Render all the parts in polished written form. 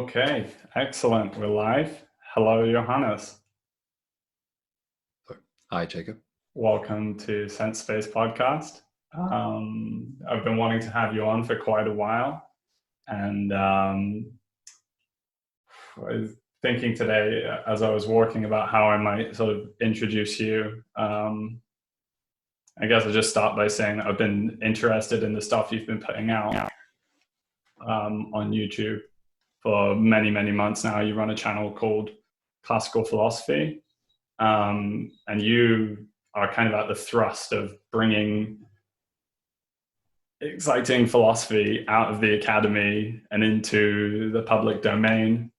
Okay, excellent. We're live. Hello, Johannes. Hi, Jacob. Welcome to SenseSpace podcast. I've been wanting to have you on for quite a while, and I was thinking today, as I was working about how I might sort of introduce you. I guess I'll just start by saying that I've been interested in the stuff you've been putting out on YouTube for many, many months now. You run a channel called Classical Philosophy, and you are kind of at the thrust of bringing exciting philosophy out of the academy and into the public domain.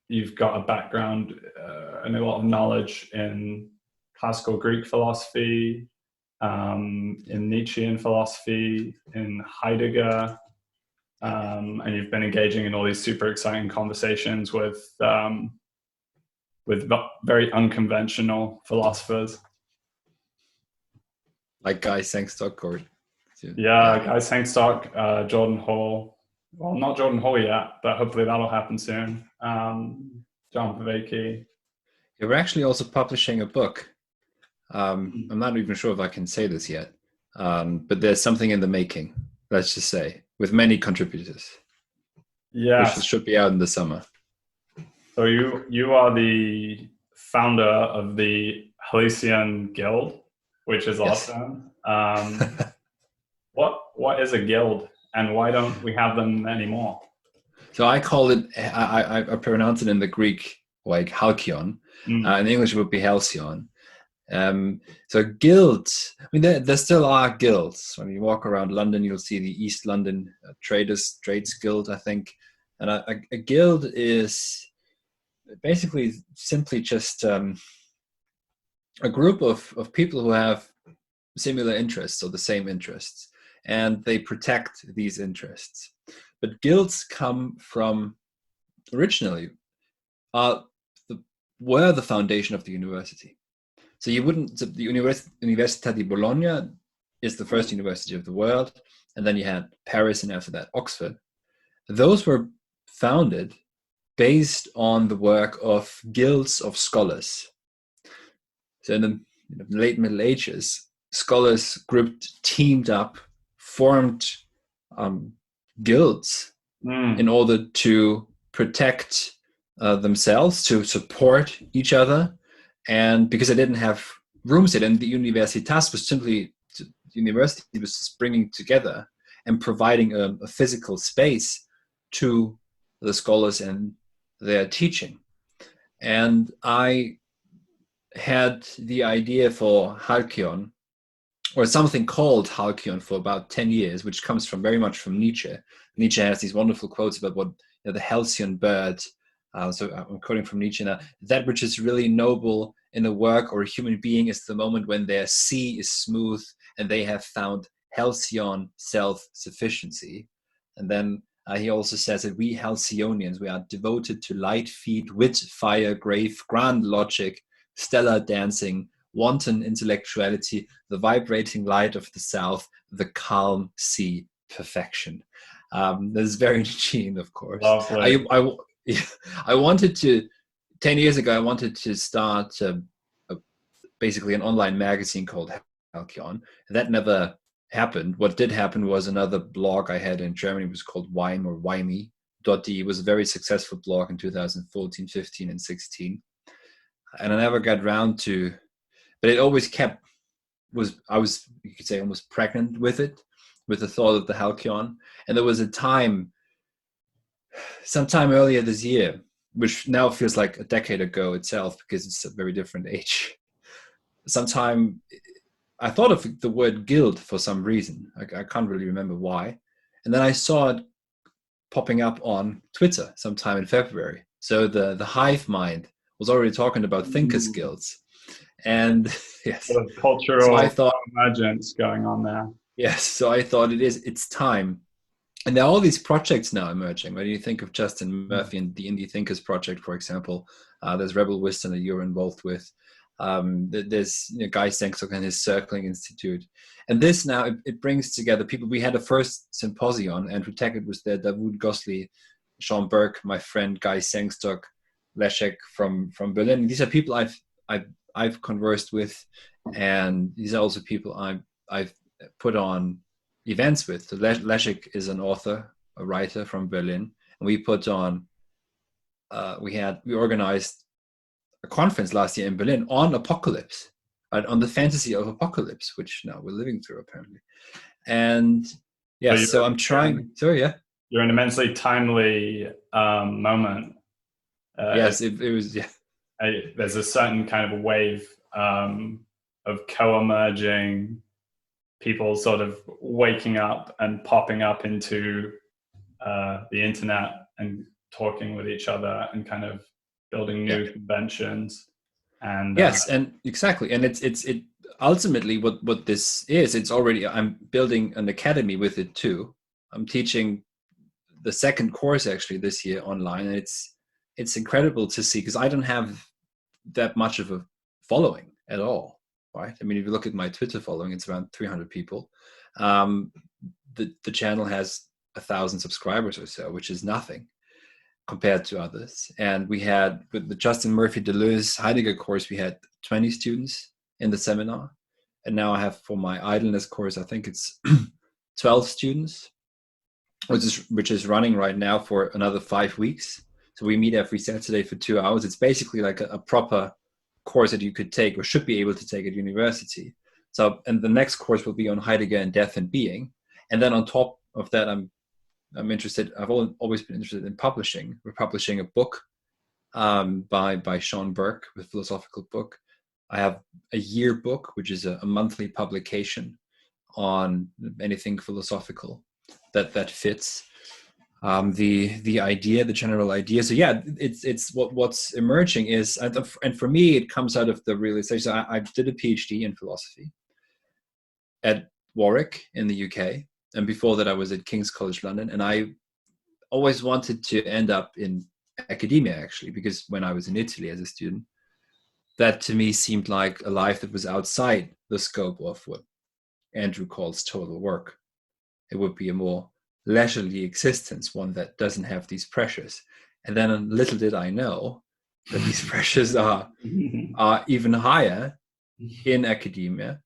You've got a background and a lot of knowledge in classical Greek philosophy, in Nietzschean philosophy, in Heidegger, and you've been engaging in all these super exciting conversations with very unconventional philosophers. Like Guy Sengstock or... Guy Sengstock, Jordan Hall. Well, not Jordan Hall yet, but hopefully that'll happen soon. John Pavecki. Yeah, we're actually also publishing a book. I'm not even sure if I can say this yet, but there's something in the making, let's just say, with many contributors. Yeah. Which should be out in the summer. So you are the founder of the Halcyon Guild, which is awesome. What is a guild, and why don't we have them anymore? So I call it, I pronounce it in the Greek like halcyon. In English it would be halcyon. So guilds, I mean, there still are guilds. When you walk around London, you'll see the East London Trades Guild, I think. And a guild is basically simply just a group of people who have similar interests or the same interests, and they protect these interests. But guilds come from, originally, were the foundation of the university. So you wouldn't, the Università di Bologna is the first university of the world, and then you had Paris, and after that Oxford. Those were founded based on the work of guilds of scholars. So in the late Middle Ages, scholars teamed up, formed guilds in order to protect themselves, to support each other, and because they didn't have rooms yet, and the Universitas was simply, the university was just bringing together and providing a physical space to the scholars and their teaching. And I had the idea for Halcyon, or something called Halcyon, for about 10 years, which comes from very much from Nietzsche. Nietzsche has these wonderful quotes about what the halcyon bird, so I'm quoting from Nietzsche now, that which is really noble in a work or a human being is the moment when their sea is smooth and they have found halcyon self-sufficiency. And then he also says that we Halcyonians, we are devoted to light feet, wit, fire, grave, grand logic, stellar dancing, wanton intellectuality, the vibrating light of the south, the calm sea perfection. This is very Nietzschean, of course. I wanted to, 10 years ago, I wanted to start basically an online magazine called Halcyon. That never happened. What did happen was another blog I had in Germany was called Weim or Weimy.de. It was a very successful blog in 2014, 15, and 16. And I never got around to, but it always I was, you could say, almost pregnant with it, with the thought of the Halcyon. And there was a time, sometime earlier this year, which now feels like a decade ago itself because it's a very different age. Sometime I thought of the word guild for some reason. I can't really remember why. And then I saw it popping up on Twitter sometime in February. So the hive mind was already talking about thinkers guilds. And yes, sort of cultural emergence going on there. Yes, so I thought it's time. And there are all these projects now emerging. When you think of Justin Murphy and the Indie Thinkers Project, for example, there's Rebel Wisdom that you're involved with. There's Guy Sengstok and his Circling Institute. And this now, it brings together people. We had a first symposium, Andrew Tackett was there, Davud Gosli, Sean Burke, my friend Guy Sengstok, Leszek from Berlin. These are people I've conversed with, and these are also people I've put on events with. So Leszek is an author, a writer from Berlin, and we put on. We organized a conference last year in Berlin on apocalypse, on the fantasy of apocalypse, which now we're living through apparently. And yeah, so I'm trying. Sorry, yeah. You're an immensely timely moment. Yes, it was. Yeah, there's a certain kind of wave of co-emerging people sort of waking up and popping up into the internet and talking with each other and kind of building new conventions. And yes, and exactly, and it ultimately what this is. It's already, I'm building an academy with it too. I'm teaching the second course actually this year online, and it's incredible to see, because I don't have that much of a following at all, right? I mean, if you look at my Twitter following, it's around 300 people. The channel has 1,000 subscribers or so, which is nothing compared to others. And we had, with the Justin Murphy Deleuze Heidegger course, we had 20 students in the seminar. And now I have, for my idleness course, I think it's 12 students, which is running right now for another 5 weeks. So we meet every Saturday for 2 hours. It's basically like a proper course that you could take or should be able to take at university. So, and the next course will be on Heidegger and death and being. And then on top of that, I'm interested, I've always been interested in publishing. We're publishing a book by Sean Burke, with Philosophical Book. I have a yearbook, which is a monthly publication on anything philosophical that fits the idea, the general idea. So yeah, it's what's emerging is, and for me, it comes out of the realization. I did a PhD in philosophy at Warwick in the UK. And before that, I was at King's College London. And I always wanted to end up in academia, actually, because when I was in Italy as a student, that to me seemed like a life that was outside the scope of what Andrew calls total work. It would be a more leisurely existence, one that doesn't have these pressures. And then little did I know that these pressures are even higher in academia.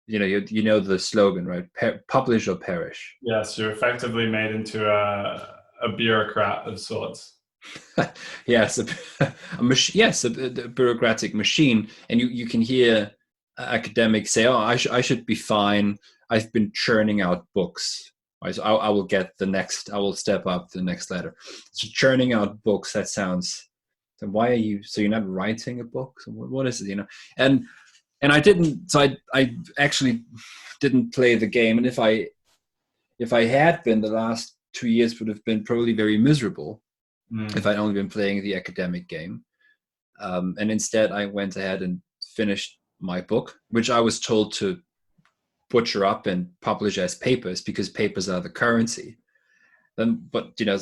You know the slogan, right? Publish or perish. Yes, you're effectively made into a bureaucrat of sorts. Yes, a bureaucratic machine. And you can hear academics say, "Oh, I should be fine. I've been churning out books. Right? So I will get the next. I will step up to the next letter." So churning out books. That sounds. So why are you? So you're not writing a book? So what is it? And I didn't. So I actually didn't play the game. And if I had been, the last 2 years would have been probably very miserable if I'd only been playing the academic game. And instead, I went ahead and finished my book, which I was told to butcher up and publish as papers, because papers are the currency. So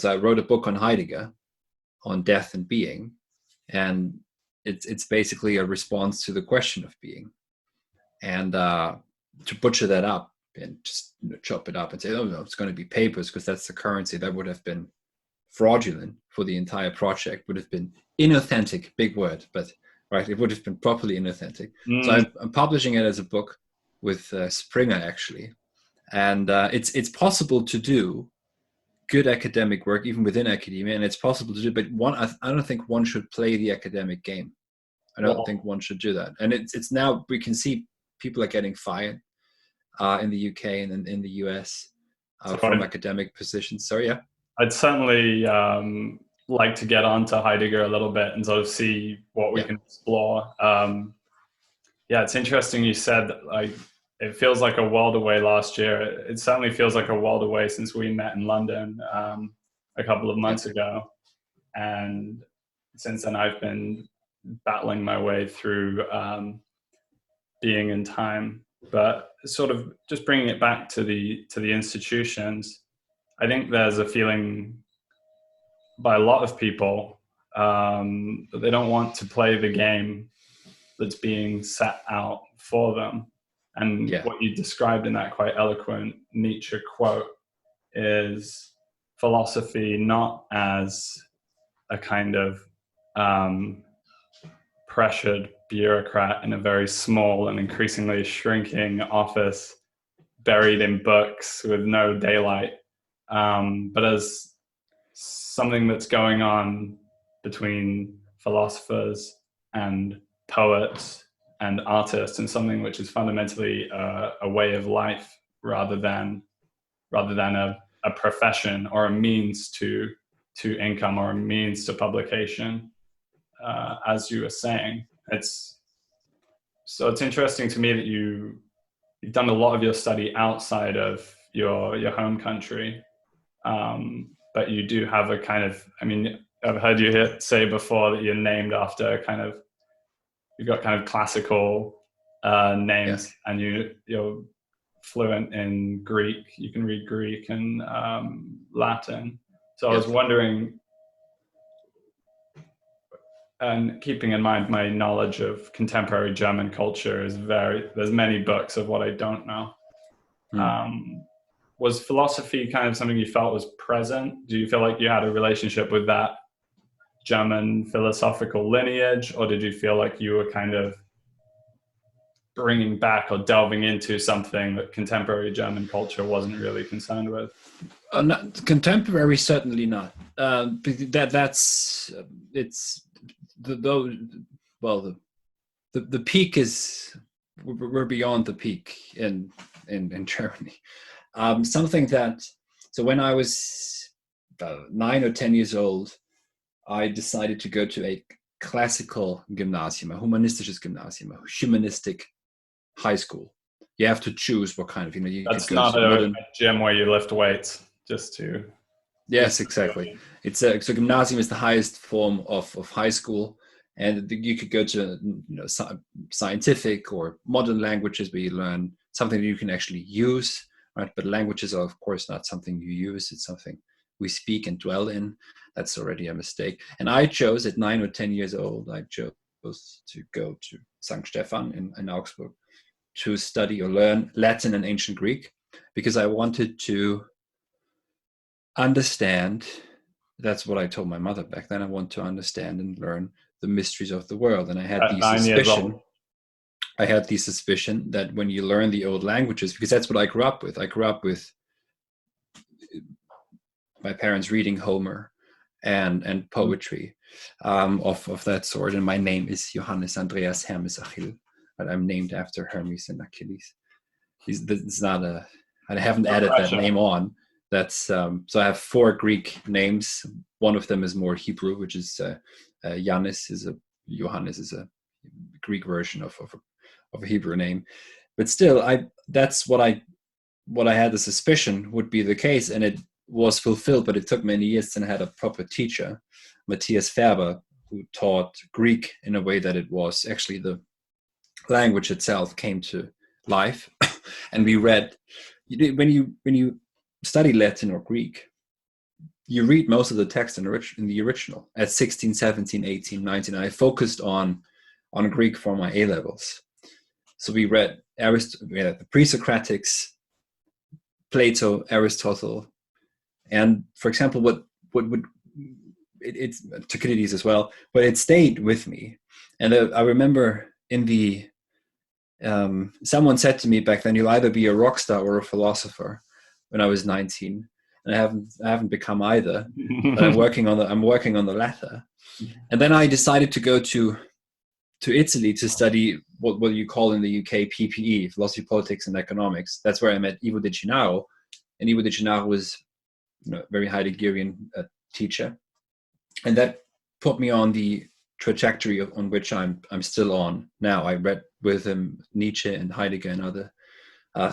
I wrote a book on Heidegger, on death and being, and it's basically a response to the question of being. And to butcher that up and just chop it up and say, "Oh no, it's going to be papers because that's the currency," that would have been fraudulent for the entire project, would have been inauthentic, big word, but right, it would have been properly inauthentic. So I'm publishing it as a book with Springer, actually. And it's possible to do good academic work even within academia, and it's possible to do, but I don't think one should play the academic game. I don't think one should do that. And it's now, we can see people are getting fired in the UK and in the US from academic positions. So yeah. I'd certainly like to get onto Heidegger a little bit and sort of see what we can explore. Yeah, it's interesting you said that, it feels like a world away last year. It certainly feels like a world away since we met in London a couple of months ago. And since then, I've been battling my way through being in time. But sort of just bringing it back to the institutions, I think there's a feeling by a lot of people that they don't want to play the game that's being set out for them. And what you described in that quite eloquent Nietzsche quote is philosophy not as a kind of pressured bureaucrat in a very small and increasingly shrinking office, buried in books with no daylight, but as something that's going on between philosophers and poets and artists, and something which is fundamentally a way of life rather than a profession or a means to income or a means to publication. As you were saying, it's interesting to me that you've done a lot of your study outside of your home country, but you do have a kind of, I mean, I've heard you say before that you're named after you've got kind of classical names, and you're fluent in Greek. You can read Greek and Latin. So I was wondering, and keeping in mind my knowledge of contemporary German culture there's many books of what I don't know. Was philosophy kind of something you felt was present? Do you feel like you had a relationship with that German philosophical lineage, or did you feel like you were kind of bringing back or delving into something that contemporary German culture wasn't really concerned with? Not, contemporary, certainly not. The peak is, we're beyond the peak in Germany. Something that, so when I was 9 or 10 years old, I decided to go to a classical gymnasium, a humanistisches Gymnasium, a humanistic high school. You have to choose what kind of, That's not a gym where you lift weights, just to. Yes, exactly. So gymnasium is the highest form of high school, and you could go to scientific or modern languages where you learn something that you can actually use, right? But languages are of course not something you use; it's something we speak and dwell in. That's already a mistake. And I chose at 9 or 10 years old, I chose to go to St. Stephan in Augsburg to study or learn Latin and ancient Greek, because I wanted to understand. That's what I told my mother back then. I want to understand and learn the mysteries of the world. And I had the suspicion that when you learn the old languages, because that's what I grew up with. I grew up with my parents reading Homer and poetry of that sort. And my name is Johannes Andreas Hermes Achille, but I'm named after Hermes and Achilles. It's not I haven't added that name on. That's so I have 4 Greek names. One of them is more Hebrew, which is Johannes is a Greek version of a Hebrew name. But still, that's what I had the suspicion would be the case, and it was fulfilled. But it took many years, and I had a proper teacher, Matthias Färber, who taught Greek in a way that it was actually the language itself came to life. And we read, when you study Latin or Greek, you read most of the text in the original at 16, 17, 18, 19. I focused on Greek for my A-levels. So we read the pre-Socratics, Plato, Aristotle, and for example, what would it's Thucydides as well, but it stayed with me. And I remember someone said to me back then, you'll either be a rock star or a philosopher, when I was 19, and I haven't become either. But I'm working on the latter. And then I decided to go to Italy to study what you call in the UK PPE, philosophy, politics, and economics. That's where I met Ivo De Gennaro, and Ivo De Gennaro was a very Heideggerian teacher, and that put me on the trajectory on which I'm still on now. I read with him Nietzsche and Heidegger and other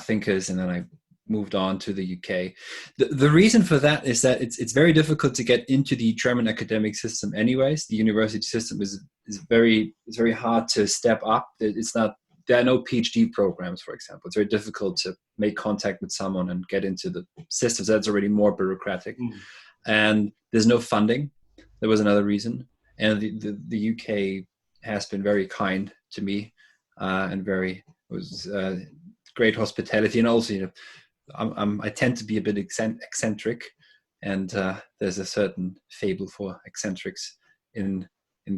thinkers, and then I moved on to the UK. The reason for that is that it's very difficult to get into the German academic system anyways. The university system is very hard to step up. There are no PhD programs, for example. It's very difficult to make contact with someone and get into the systems. That's already more bureaucratic. And there's no funding. There was another reason. And the UK has been very kind to me, and it was great hospitality. And also, I tend to be a bit eccentric, and there's a certain fable for eccentrics in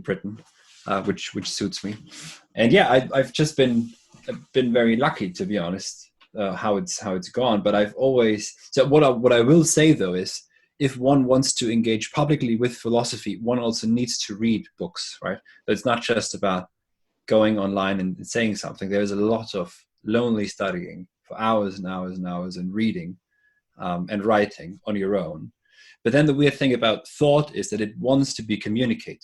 Britain, which suits me. And yeah, I've just been very lucky, to be honest, how it's gone. But I've always, so what I will say though is, if one wants to engage publicly with philosophy, one also needs to read books, right? But it's not just about going online and saying something. There's a lot of lonely studying for hours and hours and hours, and reading and writing on your own. But then the weird thing about thought is that it wants to be communicated.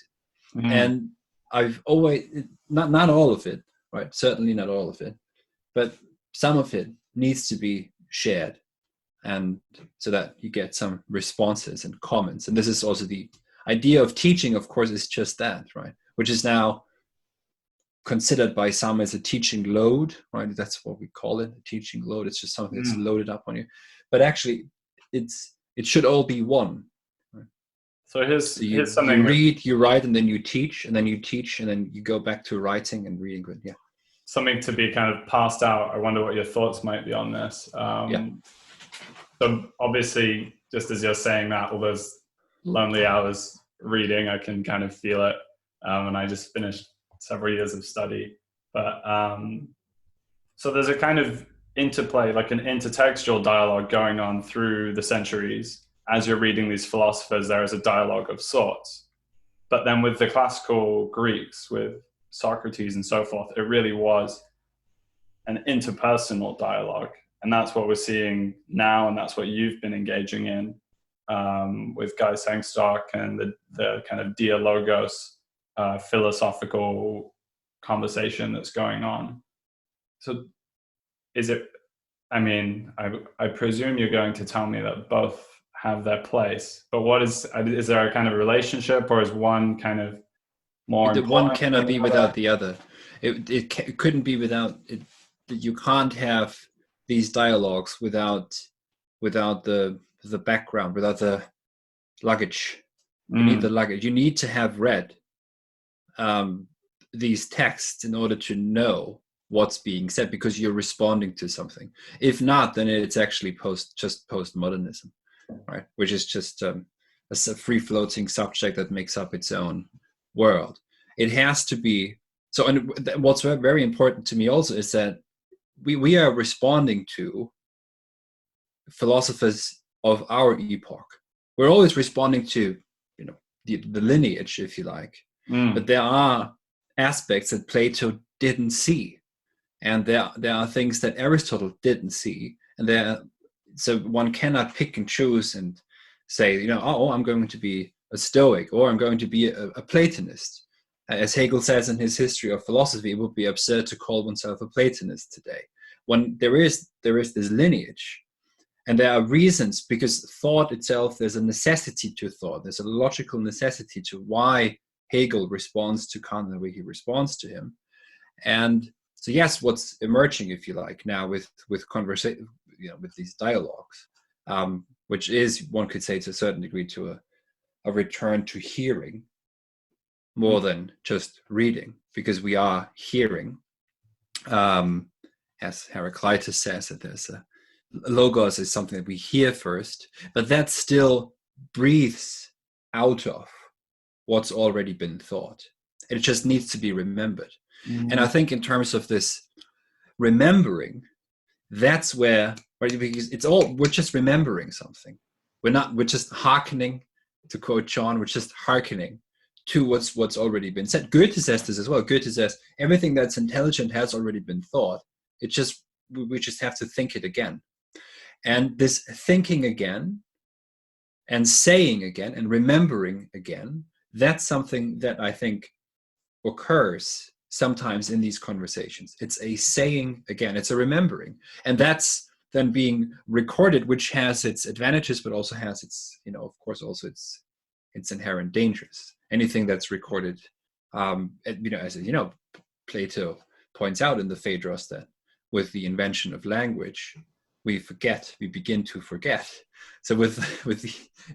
And I've always, not all of it, right? Certainly not all of it, but some of it needs to be shared, and so that you get some responses and comments. And this is also the idea of teaching, of course, is just that, right? Which is now considered by some as a teaching load, right? That's what we call it, a teaching load. It's just something that's loaded up on you. But actually, it should all be one. Right? So here's something. You read, you write, and then you teach, and then you teach, and then you go back to writing and reading. Yeah. Something to be kind of passed out. I wonder what your thoughts might be on this. So obviously, just as you're saying that, all those lonely hours reading, I can kind of feel it. And I just finished several years of study. But so there's a kind of interplay, like an intertextual dialogue going on through the centuries. As you're reading these philosophers, there is a dialogue of sorts. But then with the classical Greeks, with Socrates and so forth, it really was an interpersonal dialogue. And that's what we're seeing now, and that's what you've been engaging in with Guy Sengstock and the kind of dialogos, philosophical conversation that's going on. So is it, I mean, I presume you're going to tell me that both have their place, but is there a kind of relationship, or is one kind of more important? One cannot be without the other. It couldn't be without it. You can't have these dialogues without the background, without the luggage. You need the luggage. You need to have read these texts in order to know what's being said, because you're responding to something. If not, then it's actually postmodernism, right? Which is just a free-floating subject that makes up its own world. It has to be so. And what's very important to me also is that we are responding to philosophers of our epoch. We're always responding to the lineage, if you like. But there are aspects that Plato didn't see, and there are things that Aristotle didn't see, and so one cannot pick and choose and say, I'm going to be a Stoic, or I'm going to be a Platonist. As Hegel says in his History of Philosophy, it would be absurd to call oneself a Platonist today. When there is this lineage, and there are reasons, because thought itself, there's a necessity to thought. There's a logical necessity to why Hegel responds to Kant the way he responds to him. And so, yes, what's emerging, if you like, now with conversation, with these dialogues, which is, one could say, to a certain degree, to a return to hearing more than just reading, because we are hearing. As Heraclitus says, that there's logos is something that we hear first, but that still breathes out of what's already been thought. It just needs to be remembered. And I think in terms of this remembering, that's where, right, because we're just remembering something. We're just hearkening, to quote John, we're just hearkening to what's already been said. Goethe says this as well. Goethe says everything that's intelligent has already been thought. We just have to think it again. And this thinking again and saying again and remembering again, that's something that I think occurs sometimes in these conversations. It's a saying again, it's a remembering. And that's then being recorded, which has its advantages, but also has its, of course, also its inherent dangers. Anything that's recorded, as Plato points out in the Phaedrus, that with the invention of language, we begin to forget. So with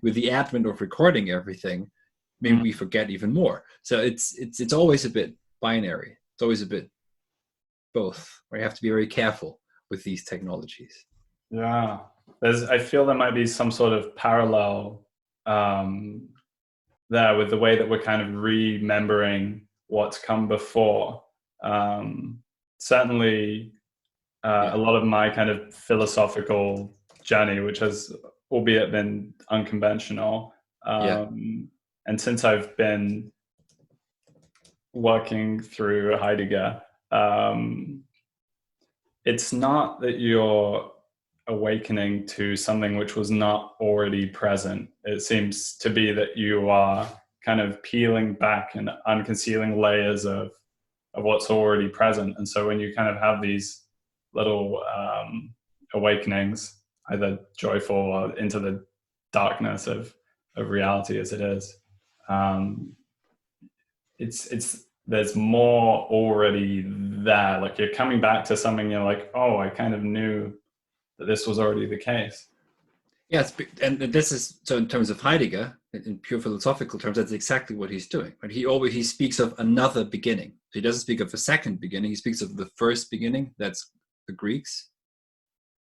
the advent of recording everything, maybe we forget even more. So it's always a bit binary It's always a bit both, where you have to be very careful with these technologies. Yeah, I feel there might be some sort of parallel there with the way that we're kind of remembering what's come before. Certainly, a lot of my kind of philosophical journey, which has albeit been unconventional, and since I've been working through Heidegger, it's not that you're awakening to something which was not already present. It seems to be that you are kind of peeling back and unconcealing layers of what's already present. And so when you kind of have these little awakenings, either joyful or into the darkness of reality as it is, it's there's more already there. Like you're coming back to something, you're like, oh, I kind of knew that this was already the case. Yes, and this is, so in terms of Heidegger, in pure philosophical terms, that's exactly what he's doing. Right? He speaks of another beginning. He doesn't speak of a second beginning. He speaks of the first beginning. That's the Greeks,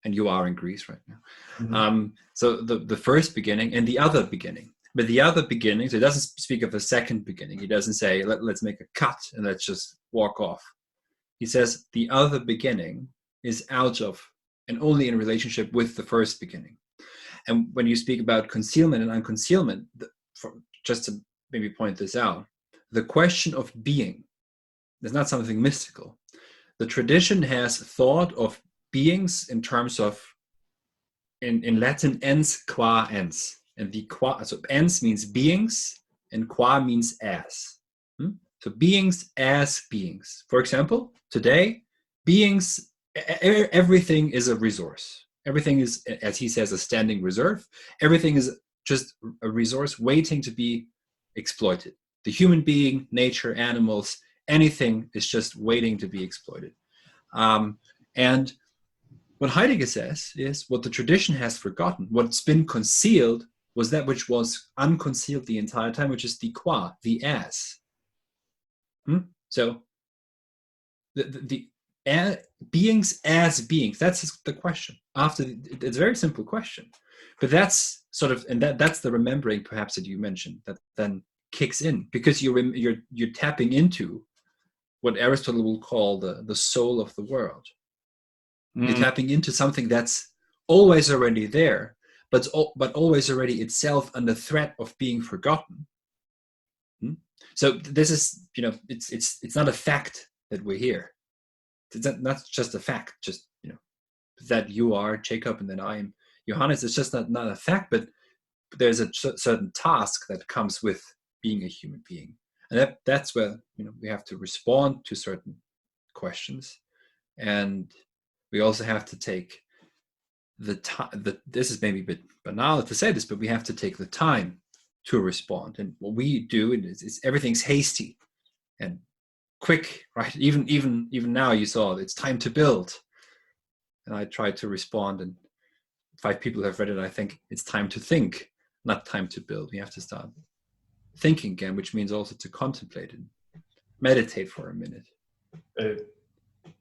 and you are in Greece right now. Mm-hmm. So the first beginning and the other beginning. But the other beginning, so he doesn't speak of a second beginning. He doesn't say, let's make a cut and let's just walk off. He says the other beginning is out of and only in relationship with the first beginning. And when you speak about concealment and unconcealment, just to maybe point this out, the question of being is not something mystical. The tradition has thought of beings in terms of, in Latin, ens qua ens. And the qua, so ens means beings, and qua means as. So beings as beings. For example, today, beings, everything is a resource. Everything is, as he says, a standing reserve. Everything is just a resource waiting to be exploited. The human being, nature, animals, anything is just waiting to be exploited. And what Heidegger says is what the tradition has forgotten, what's been concealed was that which was unconcealed the entire time, which is the qua, the as. So the beings as beings, that's the question. It's a very simple question, but that's sort of, and that's the remembering perhaps that you mentioned that then kicks in, because you're tapping into what Aristotle will call the soul of the world. You're tapping into something that's always already there, but always already itself under threat of being forgotten. So this is, it's not a fact that we're here. It's not just a fact, just, that you are Jacob and then I am Johannes. It's just not a fact, but there's a certain task that comes with being a human being. And that's where, we have to respond to certain questions. And we also have to take the time. This is maybe a bit banal to say this, but we have to take the time to respond. And what we do is everything's hasty and quick, right? Even now, you saw it's time to build, and I tried to respond, and 5 people have read it. I think it's time to think, not time to build. We have to start thinking again, which means also to contemplate and meditate for a minute.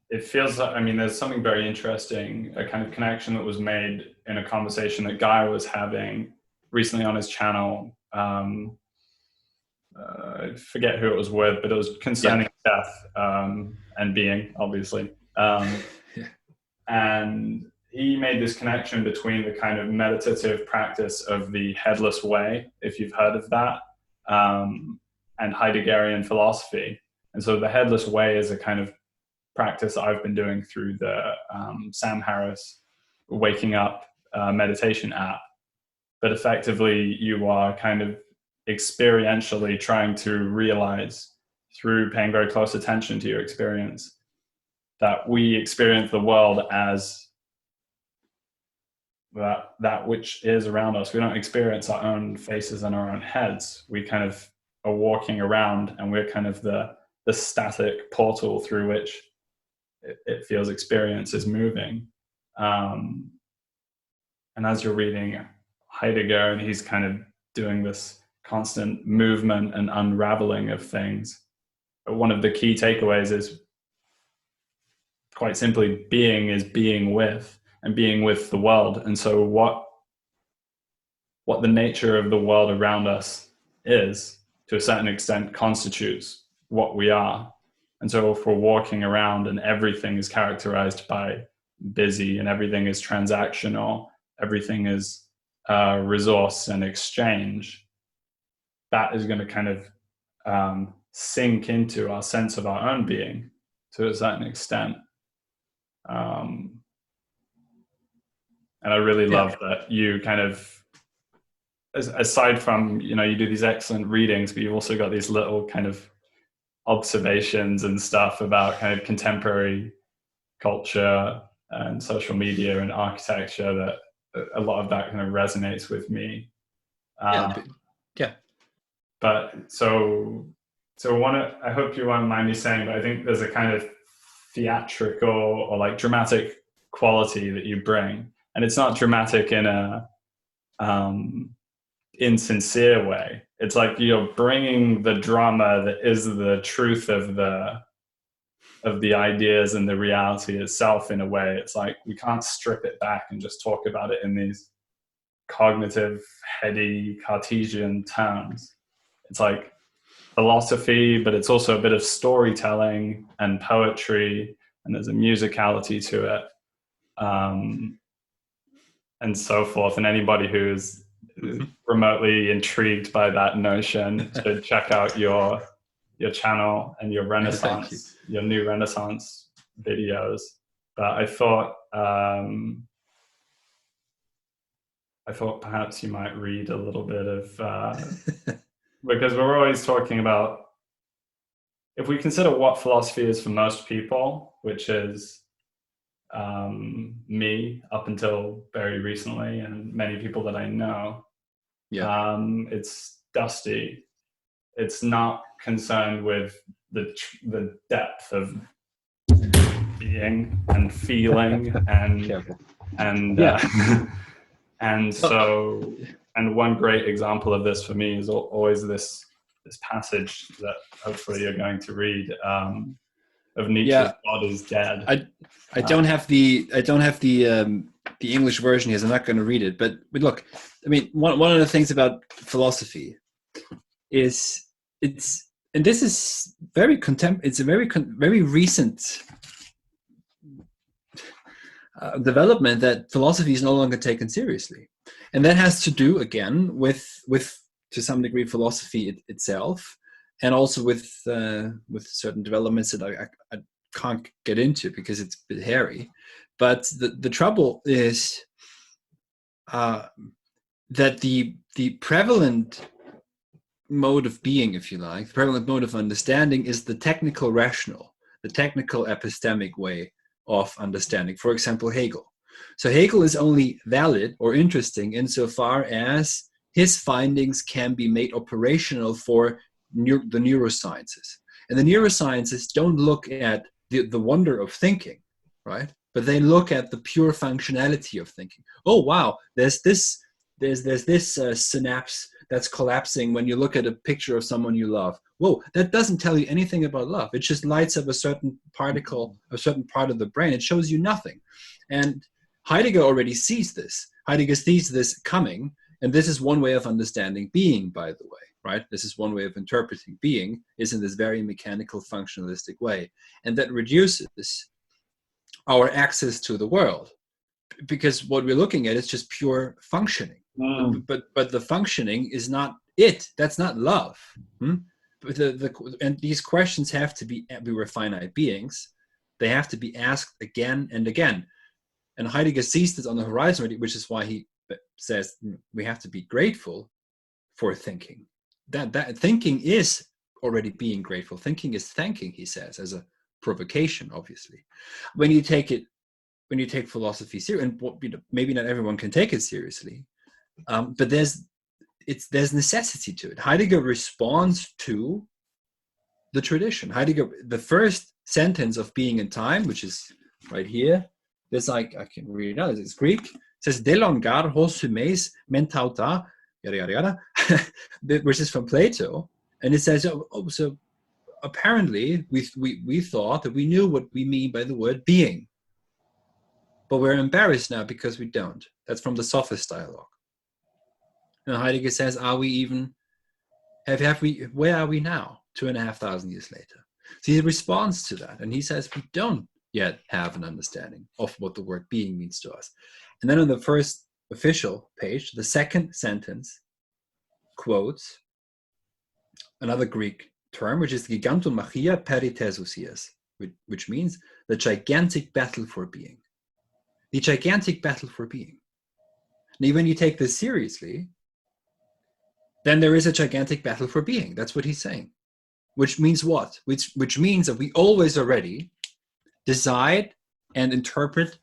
It feels like, there's something very interesting, a kind of connection that was made in a conversation that Guy was having recently on his channel. I forget who it was with, but it was concerning death and being, obviously. And he made this connection between the kind of meditative practice of the Headless way, if you've heard of that, and Heideggerian philosophy. And so the Headless way is a kind of practice I've been doing through the Sam Harris Waking Up meditation app. But effectively, you are kind of experientially trying to realize, through paying very close attention to your experience, that we experience the world as that which is around us. We don't experience our own faces and our own heads. We kind of are walking around, and we're kind of the static portal through which it feels experience is moving. And as you're reading Heidegger, and he's kind of doing this constant movement and unraveling of things, but one of the key takeaways is quite simply, being is being with, and being with the world. And so what the nature of the world around us is, to a certain extent, constitutes what we are. And so if we're walking around and everything is characterized by busy, and everything is transactional, everything is resource and exchange, that is going to kind of sink into our sense of our own being to a certain extent. And I really love that you kind of, aside from, you do these excellent readings, but you've also got these little kind of observations and stuff about kind of contemporary culture and social media and architecture, that a lot of that kind of resonates with me. But so I hope you won't mind me saying, but I think there's a kind of theatrical or like dramatic quality that you bring, and it's not dramatic in a insincere way. It's like you're bringing the drama that is the truth of the ideas and the reality itself in a way. It's like we can't strip it back and just talk about it in these cognitive, heady, Cartesian terms. It's like philosophy, but it's also a bit of storytelling and poetry, and there's a musicality to it, and so forth. And anybody who's remotely intrigued by that notion should check out your channel and your Renaissance, your new Renaissance videos. But I thought perhaps you might read a little bit of because we're always talking about, if we consider what philosophy is for most people, which is me up until very recently, and many people that I know, it's dusty. It's not concerned with the depth of being and feeling and so, and one great example of this for me is always this passage that hopefully you're going to read, of Nietzsche's God is Dead. I don't have the English version here, so I'm not going to read it. But look, I mean, one of the things about philosophy is and this is very it's a very recent development, that philosophy is no longer taken seriously, and that has to do again with to some degree philosophy itself, and also with certain developments that I can't get into because it's a bit hairy. But the trouble is that the prevalent mode of being, if you like, the prevalent mode of understanding is the technical rational, the technical epistemic way of understanding. For example, Hegel. So Hegel is only valid or interesting insofar as his findings can be made operational for the neurosciences. And the neurosciences don't look at the wonder of thinking, right? But they look at the pure functionality of thinking. Oh, wow, there's this synapse that's collapsing when you look at a picture of someone you love. Whoa, that doesn't tell you anything about love. It just lights up a certain particle, a certain part of the brain. It shows you nothing. And Heidegger already sees this. Heidegger sees this coming. And this is one way of understanding being, by the way, right? This is one way of interpreting being, is in this very mechanical, functionalistic way. And that reduces our access to the world, because what we're looking at is just pure functioning. But the functioning is not it. That's not love. But and these questions have to be, we were finite beings, they have to be asked again and again. And Heidegger sees this on the horizon already, which is why he says we have to be grateful for thinking. That thinking is already being grateful. Thinking is thanking, he says, as a provocation, obviously. When you take philosophy seriously, and maybe not everyone can take it seriously, but there's necessity to it. Heidegger responds to the tradition. Heidegger, the first sentence of Being in Time, which is right here, there's like, I can read it out, it's Greek, it says delongar hos humeis mentauta, yada yada yada, which is from Plato, and it says, so apparently we thought that we knew what we mean by the word being, but we're embarrassed now because we don't. That's from the Sophist dialogue. And Heidegger says, are we even, where are we now, 2,500 years later? So he responds to that, and he says, we don't yet have an understanding of what the word being means to us. And then on the first official page, the second sentence quotes another Greek term, which is gigantomachia perithesousias, which means the gigantic battle for being. The gigantic battle for being. Now, when you take this seriously, then there is a gigantic battle for being. That's what he's saying. Which means what? Which means that we always already decide and interpret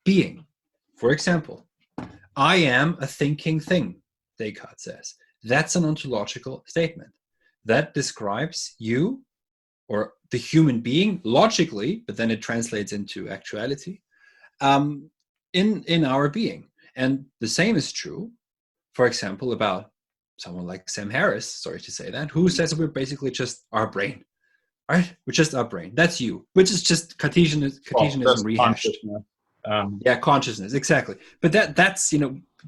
being. For example, I am a thinking thing, Descartes says. That's an ontological statement. That describes you or the human being logically, but then it translates into actuality in our being. And the same is true, for example, about someone like Sam Harris, sorry to say that, who says we're basically just our brain, right? We're just our brain. That's you, which is just Cartesianism rehashed. Yeah, consciousness, exactly. But that's,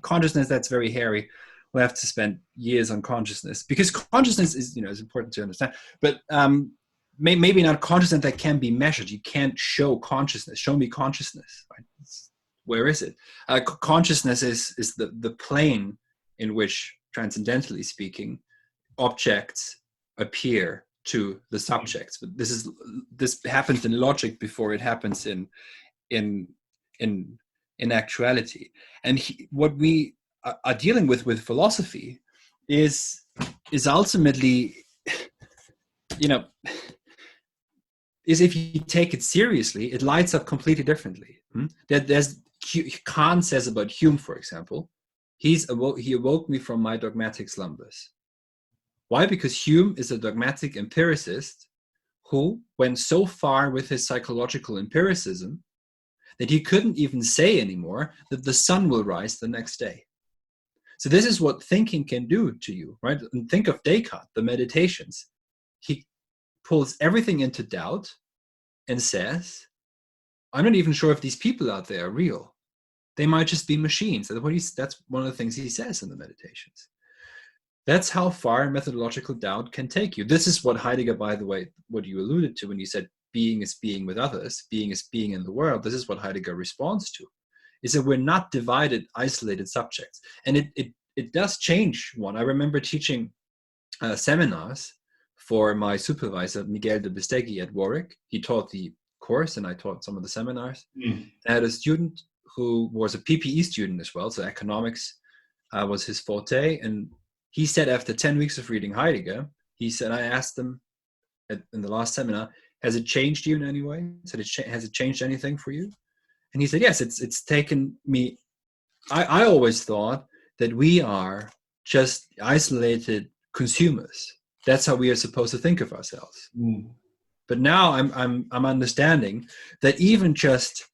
consciousness, that's very hairy. We'll have to spend years on consciousness, because consciousness is, is important to understand. But maybe not consciousness that can be measured. You can't show consciousness. Show me consciousness. Right? Where is it? Consciousness is the plane in which, transcendentally speaking, objects appear to the subjects. But this happens in logic before it happens in actuality. And what we are dealing with philosophy is ultimately, is if you take it seriously, it lights up completely differently. There's Kant says about Hume, for example, he awoke me from my dogmatic slumbers. Why? Because Hume is a dogmatic empiricist who went so far with his psychological empiricism that he couldn't even say anymore that the sun will rise the next day. So this is what thinking can do to you, right? And think of Descartes, the Meditations. He pulls everything into doubt and says, I'm not even sure if these people out there are real. They might just be machines. That's one of the things he says in the Meditations. That's how far methodological doubt can take you. This is what Heidegger, by the way, what you alluded to when you said being is being with others, being is being in the world. This is what Heidegger responds to, is that we're not divided, isolated subjects. And it does change one. I remember teaching seminars for my supervisor, Miguel de Bistegui at Warwick. He taught the course and I taught some of the seminars. I had a student who was a PPE student as well, so economics was his forte. And he said after 10 weeks of reading Heidegger, he said, I asked him in the last seminar, has it changed you in any way? I said, has it changed anything for you? And he said, yes, it's taken me. I always thought that we are just isolated consumers. That's how we are supposed to think of ourselves. But now I'm understanding that even just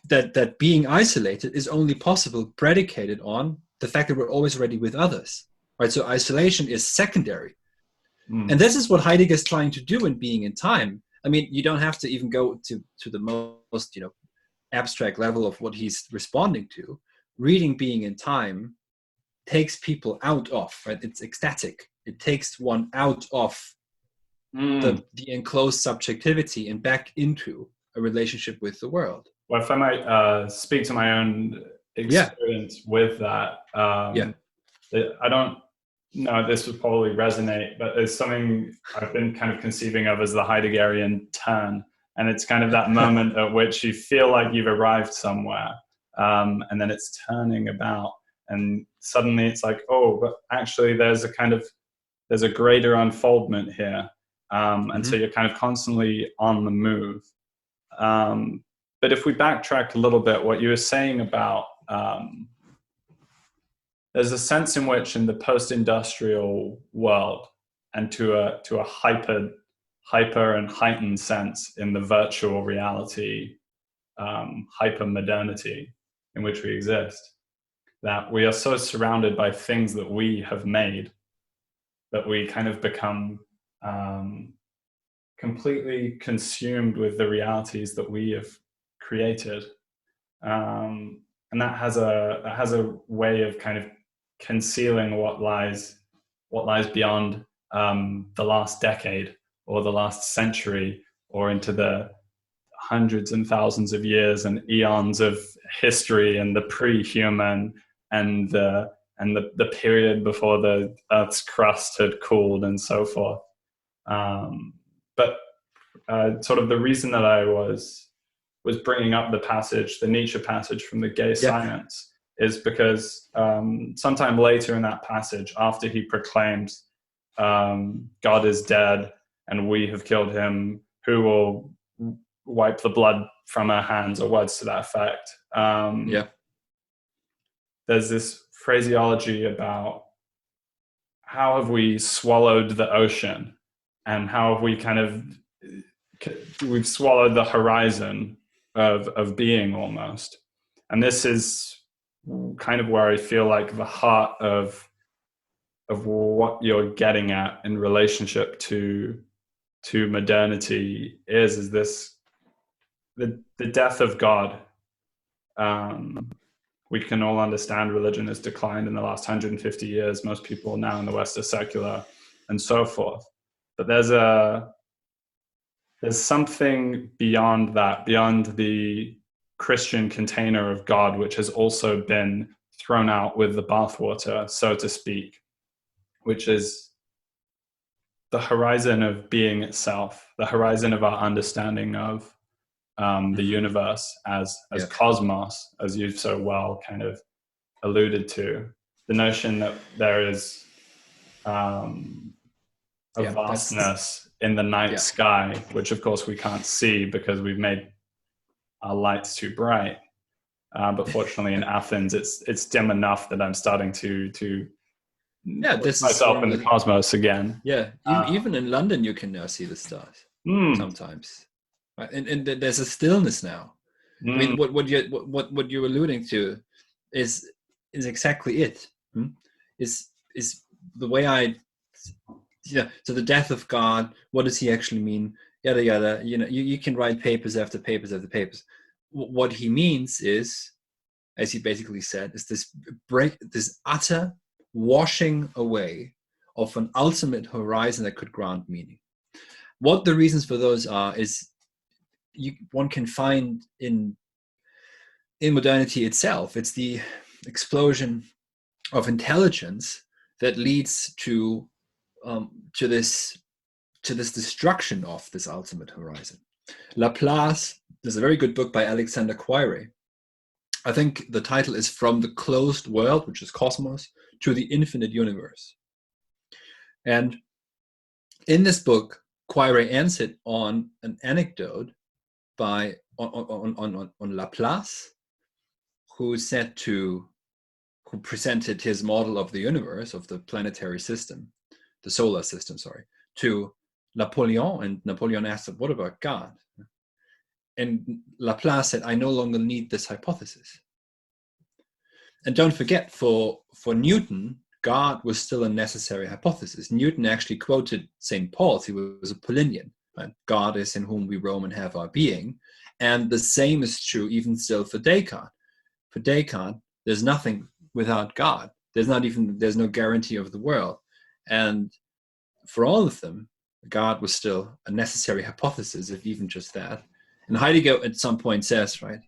that being isolated is only possible predicated on the fact that we're always already with others, right? So isolation is secondary. And this is what Heidegger is trying to do in Being in Time. I mean, you don't have to even go to the most, abstract level of what he's responding to. Reading Being in Time takes people out of, right? It's ecstatic. It takes one out of the enclosed subjectivity and back into a relationship with the world. Well, if I might speak to my own experience with that, I don't know, this would probably resonate, but there's something I've been kind of conceiving of as the Heideggerian turn. And it's kind of that moment at which you feel like you've arrived somewhere, and then it's turning about. And suddenly it's like, oh, but actually there's a greater unfoldment here. And so you're kind of constantly on the move. But if we backtrack a little bit, what you were saying about, there's a sense in which in the post-industrial world, and to a hyper and heightened sense in the virtual reality, hyper-modernity in which we exist, that we are so surrounded by things that we have made that we kind of become completely consumed with the realities that we have created, and that has a way of kind of concealing what lies beyond the last decade or the last century or into the hundreds and thousands of years and eons of history and the pre-human and the period before the Earth's crust had cooled and so forth. But sort of the reason that I was bringing up the Nietzsche passage from the Gay Science, is because sometime later in that passage, after he proclaims God is dead and we have killed him, who will wipe the blood from our hands, or words to that effect. There's this phraseology about how have we swallowed the ocean, and how have we we've swallowed the horizon of being almost. And this is kind of where I feel like the heart of what you're getting at in relationship to modernity is this, the death of God. We can all understand religion has declined in the last 150 years. Most people now in the West are secular and so forth. But there's something beyond that, beyond the Christian container of God, which has also been thrown out with the bathwater, so to speak, which is the horizon of being itself, the horizon of our understanding of the universe as cosmos, as you've so well kind of alluded to. The notion that there is a vastness in the night sky, which of course we can't see because we've made our lights too bright. But fortunately in Athens, it's dim enough that I'm starting to this myself in the cosmos again. Even in London you can now see the stars sometimes, right? And there's a stillness now. I mean, what you're alluding to is exactly it. Is the way so the death of God, what does he actually mean? Yada yada. You can write papers after papers after papers. What he means is, as he basically said, is this utter washing away of an ultimate horizon that could grant meaning. What the reasons for those are is one can find in modernity itself. It's the explosion of intelligence that leads to this destruction of this ultimate horizon. Laplace, there's a very good book by Alexander Quire. I think the title is From the Closed World, which is Cosmos, to the Infinite Universe. And in this book, Quire ends it on an anecdote on Laplace, who presented his model of the universe, of the planetary system, the solar system, to Napoleon, and Napoleon asked him, what about God? And Laplace said, I no longer need this hypothesis. And don't forget, for Newton, God was still a necessary hypothesis. Newton actually quoted St. Paul's. He was a Paulinian. Right? God is in whom we roam and have our being. And the same is true even still for Descartes. For Descartes, there's nothing without God. There's no guarantee of the world. And for all of them, God was still a necessary hypothesis, if even just that. And Heidegger at some point says, right,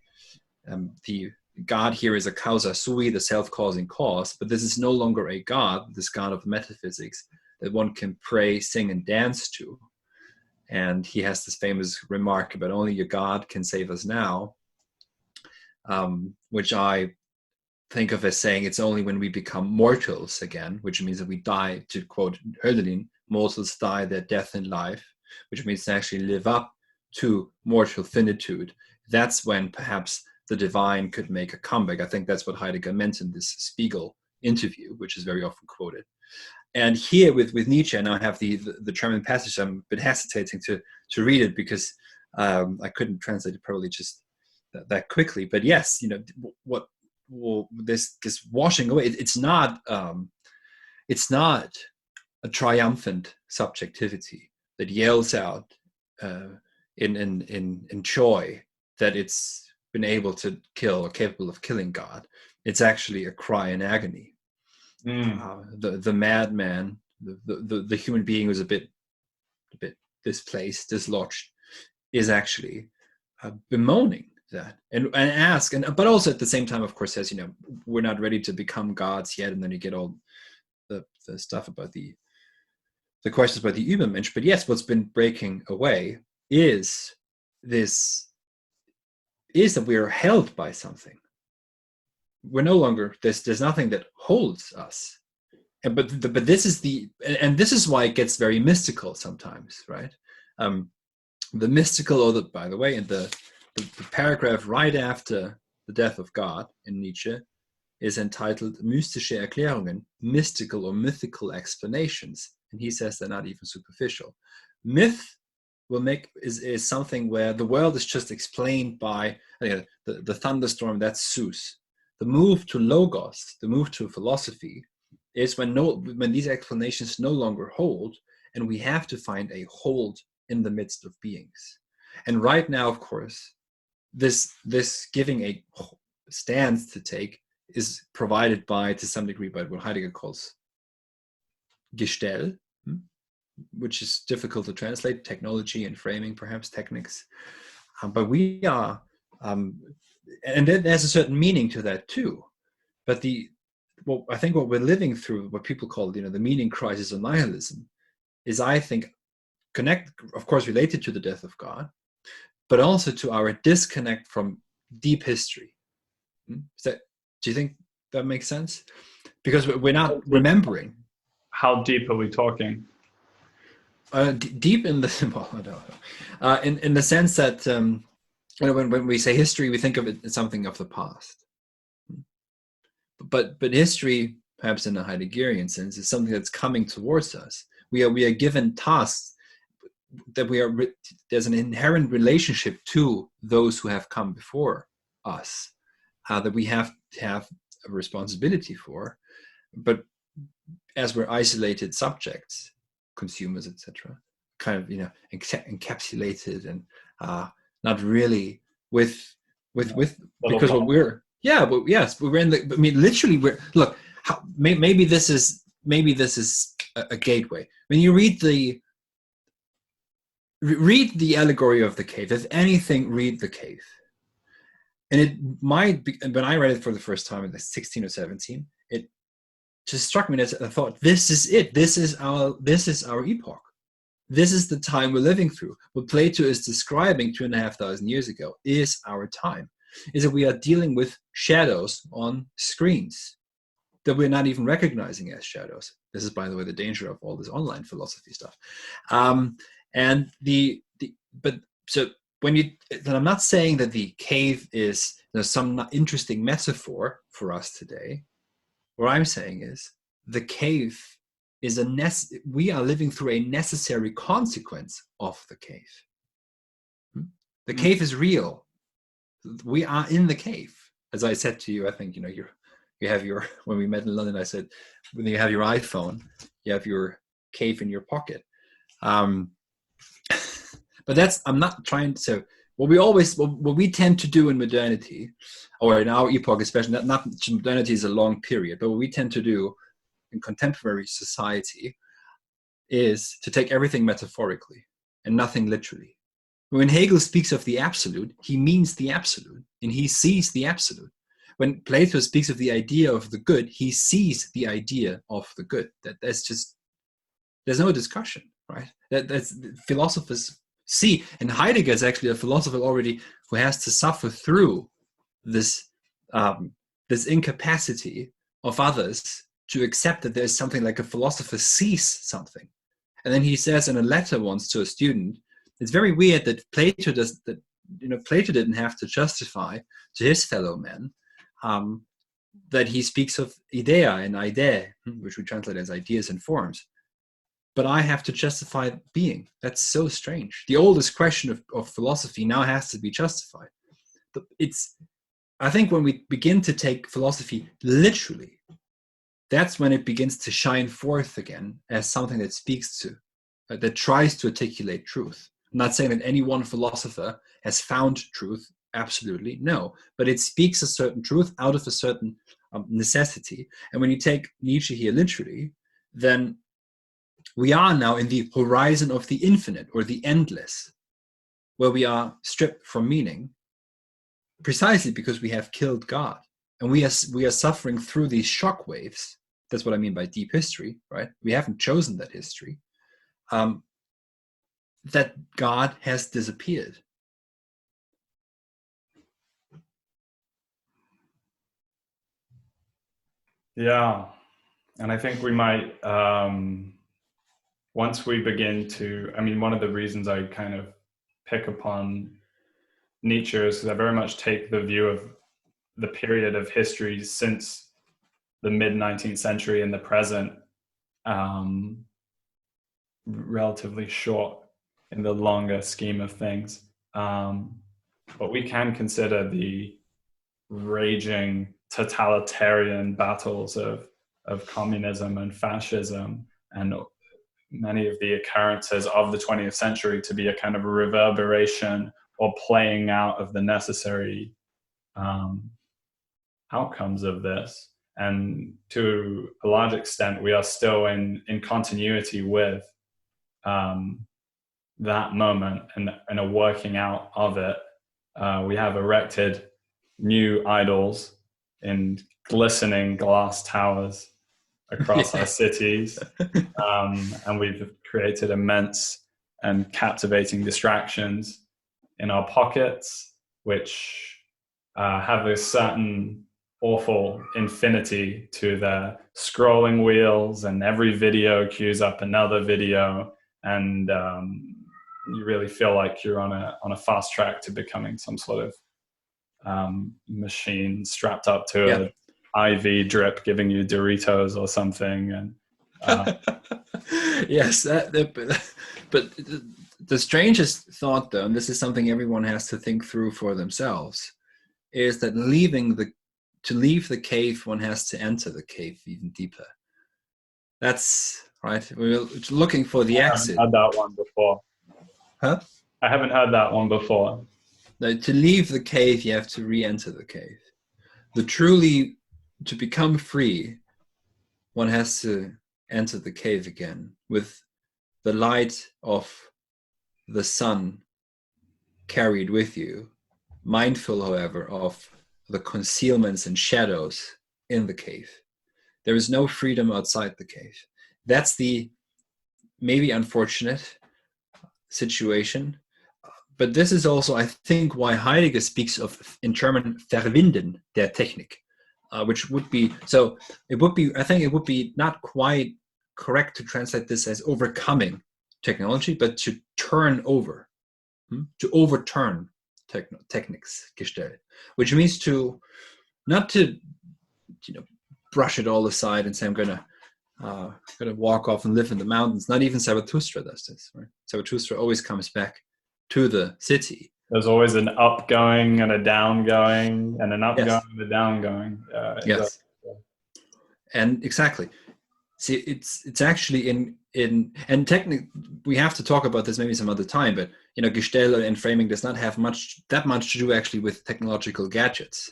the God here is a causa sui, the self-causing cause, but this is no longer a God, this God of metaphysics that one can pray, sing, and dance to. And he has this famous remark about only your God can save us now, which I think of as saying it's only when we become mortals again, which means that we die, to quote Hölderlin, mortals die their death in life, which means to actually live up to mortal finitude. That's when perhaps the divine could make a comeback. I think that's what Heidegger meant in this Spiegel interview, which is very often quoted. And here with Nietzsche, and I have the German passage. I'm a bit hesitating to read it because I couldn't translate it probably just that quickly. But yes, this washing away. It's not a triumphant subjectivity that yells out in joy that it's been able to kill or capable of killing God. It's actually a cry in agony. The madman, the human being who's a bit displaced, dislodged, is actually bemoaning that and but also at the same time, of course, says, we're not ready to become gods yet, and then you get all the stuff about the questions about the Übermensch. But yes, what's been breaking away is that we are held by something. We're no longer, there's nothing that holds us. But this is this is why it gets very mystical sometimes, right? The mystical, or by the way, in the paragraph right after the death of God in Nietzsche is entitled Mystische Erklärungen, mystical or mythical explanations. And he says they're not even superficial. Myth is something where the world is just explained by the thunderstorm, that's Zeus. The move to logos, the move to philosophy, is when these explanations no longer hold, and we have to find a hold in the midst of beings. And right now, of course, this giving a stance to take is provided to some degree by what Heidegger calls Gestell, which is difficult to translate, technology and framing, perhaps techniques. But we are, and there's a certain meaning to that too. But I think what we're living through, what people call the meaning crisis of nihilism, is, I think, of course, related to the death of God, but also to our disconnect from deep history. Do you think that makes sense? Because we're not remembering. How deep are we talking? Deep in the well, I don't know. In the sense that when we say history, we think of it as something of the past. But history, perhaps in a Heideggerian sense, is something that's coming towards us. We are given tasks that there's an inherent relationship to those who have come before us that we have to have a responsibility for. But as we're isolated subjects, consumers, etc., kind of encapsulated and not really with because what we're but yes, we're in the. I mean, literally, maybe this is a gateway. When you read the allegory of the cave, if anything, read the cave. And it might be, when I read it for the first time at 16 or 17, it just struck me as I thought, this is it. This is our epoch. This is the time we're living through. What Plato is describing 2,500 years ago is our time. Is that we are dealing with shadows on screens that we're not even recognizing as shadows. This is, by the way, the danger of all this online philosophy stuff. And I'm not saying that the cave is some interesting metaphor for us today. What I'm saying is the cave is we are living through a necessary consequence of the cave. The cave is real. We are in the cave. As I said to you, I think, you have when we met in London, I said, when you have your iPhone, you have your cave in your pocket. But I'm not trying to, what we tend to do in modernity, or in our epoch especially, not modernity is a long period, but what we tend to do in contemporary society is to take everything metaphorically and nothing literally. When Hegel speaks of the absolute, he means the absolute, and he sees the absolute. When Plato speaks of the idea of the good, he sees the idea of the good. There's no discussion, right? That's philosophers see, and Heidegger is actually a philosopher already who has to suffer through this incapacity of others to accept that there's something like a philosopher sees something. And then he says in a letter once to a student, it's very weird that Plato didn't have to justify to his fellow men that he speaks of idea and idee, which we translate as ideas and forms. But I have to justify being. That's so strange. The oldest question of philosophy now has to be justified. I think when we begin to take philosophy literally, that's when it begins to shine forth again as something that speaks to, that tries to articulate truth. I'm not saying that any one philosopher has found truth, absolutely no, but it speaks a certain truth out of a certain necessity. And when you take Nietzsche here literally, then we are now in the horizon of the infinite or the endless, where we are stripped from meaning, precisely because we have killed God. And we are suffering through these shock waves. That's what I mean by deep history, right? We haven't chosen that history. That God has disappeared. Yeah. And I think we might, once we begin to, I mean, one of the reasons I kind of pick upon Nietzsche is because I very much take the view of the period of history since the mid-19th century and the present, relatively short in the longer scheme of things. But we can consider the raging totalitarian battles of communism and fascism and many of the occurrences of the 20th century to be a kind of a reverberation or playing out of the necessary outcomes of this. And to a large extent, we are still in continuity with that moment and a working out of it. We have erected new idols in glistening glass towers across our cities, and we've created immense and captivating distractions in our pockets, which have this certain awful infinity to their scrolling wheels, and every video queues up another video, and you really feel like you're on a fast track to becoming some sort of machine strapped up to an IV drip giving you Doritos or something. And yes, but the strangest thought, though, and this is something everyone has to think through for themselves, is that to leave the cave, one has to enter the cave even deeper. That's right. We're looking for the exit. I haven't heard that one before. Huh? I haven't heard that one before. Now, to leave the cave, you have to re-enter the cave. To become free, one has to enter the cave again with the light of the sun carried with you, mindful, however, of the concealments and shadows in the cave. There is no freedom outside the cave. That's the maybe unfortunate situation. But this is also, I think, why Heidegger speaks of, in German, Verwinden der Technik, which would be, I think it would be not quite correct to translate this as overcoming technology, but to turn over, to overturn techniques, gestellt, which means not to, brush it all aside and say, I'm gonna walk off and live in the mountains. Not even Zarathustra does this, right? Zarathustra always comes back to the city. There's always an upgoing and a downgoing, and an upgoing and a downgoing. Yes. And exactly. See, it's actually in and technically we have to talk about this maybe some other time, but Gestell and framing does not have that much to do actually with technological gadgets.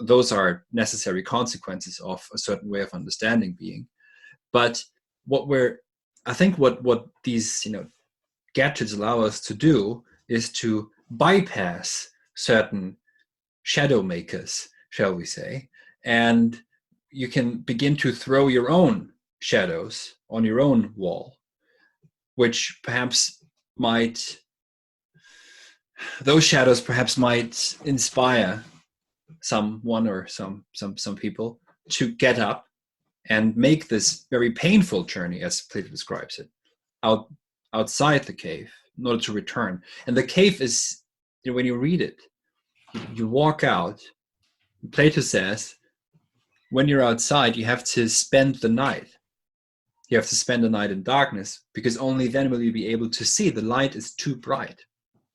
Those are necessary consequences of a certain way of understanding being. But what these gadgets allow us to do is to bypass certain shadow makers, shall we say, and you can begin to throw your own shadows on your own wall, which those shadows perhaps might inspire someone or some people to get up and make this very painful journey, as Plato describes it, outside the cave in order to return. And the cave is, when you read it, you walk out. Plato says, when you're outside, you have to spend the night. You have to spend the night in darkness, because only then will you be able to see. The light is too bright.